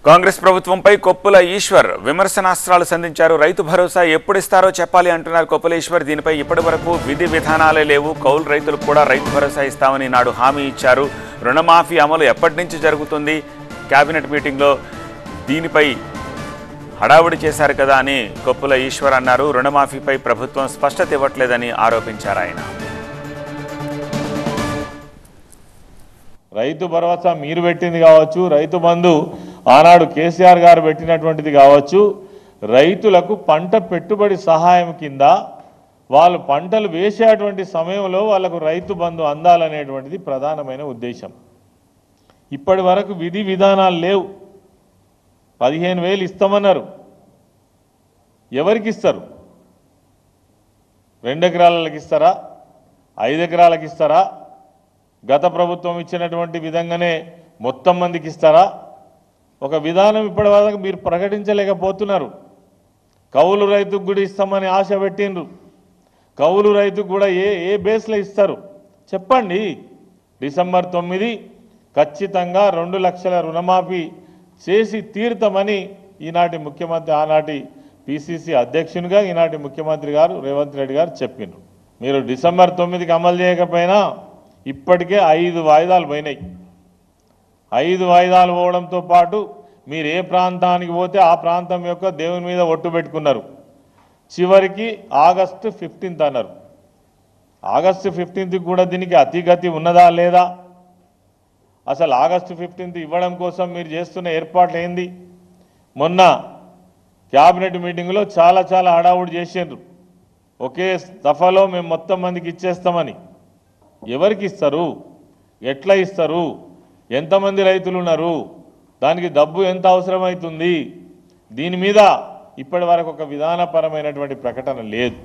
కాంగ్రెస్ ప్రభుత్వంపై కొప్పుల ఈశ్వర్ విమర్శనాస్త్రాలు సంధించారు. రైతు భరోసా ఎప్పుడు ఇస్తారో చెప్పాలి అంటున్నారు కొప్పుల ఈశ్వర్. దీనిపై ఇప్పటివరకు విధి విధానాలే లేవు. కౌలు రైతులకు కూడా రైతు భరోసా ఇస్తామని నాడు హామీ ఇచ్చారు. రుణమాఫీ అమలు ఎప్పటి నుంచి జరుగుతుంది? కేబినెట్ మీటింగ్లో దీనిపై హడావుడి చేశారు కదా అని కొప్పుల ఈశ్వర్ అన్నారు. రుణమాఫీపై ప్రభుత్వం స్పష్టత ఇవ్వట్లేదని ఆరోపించారు ఆయన. రైతు భరోసా మీరు పెట్టింది కావచ్చు, రైతు బంధు ఆనాడు కేసీఆర్ గారు పెట్టినటువంటిది కావచ్చు, రైతులకు పంట పెట్టుబడి సహాయం కింద వాళ్ళు పంటలు వేసేటువంటి సమయంలో వాళ్ళకు రైతు బంధు అందాలనేటువంటిది ప్రధానమైన ఉద్దేశం. ఇప్పటి వరకు విధి విధానాలు లేవు. 15,000 ఇస్తామన్నారు. ఎవరికి ఇస్తారు? 2 ఎకరాలకు ఇస్తారా? 5 ఎకరాలకు ఇస్తారా? గత ప్రభుత్వం ఇచ్చినటువంటి విధంగానే మొత్తం మందికి ఇస్తారా? ఒక విధానం ఇప్పటి వరకు మీరు ప్రకటించలేకపోతున్నారు. కౌలు రైతుకు కూడా ఇస్తామని ఆశ పెట్టిండ్రు. కౌలు రైతుకు కూడా ఏ బేస్లో ఇస్తారు చెప్పండి. డిసెంబర్ 9 ఖచ్చితంగా 2 లక్షల రుణమాఫీ చేసి తీరుతామని ఈనాటి ముఖ్యమంత్రి, ఆనాటి పిసిసి అధ్యక్షునిగా ఈనాటి ముఖ్యమంత్రి గారు రేవంత్ రెడ్డి గారు చెప్పిండ్రు. మీరు డిసెంబర్ 9కి అమలు చేయకపోయినా ఇప్పటికే 5 వాయిదాలు పోయినాయి. 5 వాయిదాలు పోవడంతో పాటు మీరు ఏ ప్రాంతానికి పోతే ఆ ప్రాంతం యొక్క దేవుని మీద ఒట్టు పెట్టుకున్నారు. చివరికి ఆగస్టు 15 అన్నారు. ఆగస్టు 15కి కూడా దీనికి అతిగతి ఉన్నదా లేదా? అసలు ఆగస్టు 15 ఇవ్వడం కోసం మీరు చేస్తున్న ఏర్పాట్లు ఏంది? మొన్న క్యాబినెట్ మీటింగ్లో చాలా హడావుడి చేసిండ్రు. ఒకే దఫాలో మేము మొత్తం మందికి ఇచ్చేస్తామని. ఎవరికి ఇస్తారు? ఎట్లా ఇస్తారు? ఎంతమంది రైతులు ఉన్నారు? దానికి డబ్బు ఎంత అవసరమవుతుంది? దీని మీద ఇప్పటి వరకు ఒక విధానపరమైనటువంటి ప్రకటన లేదు.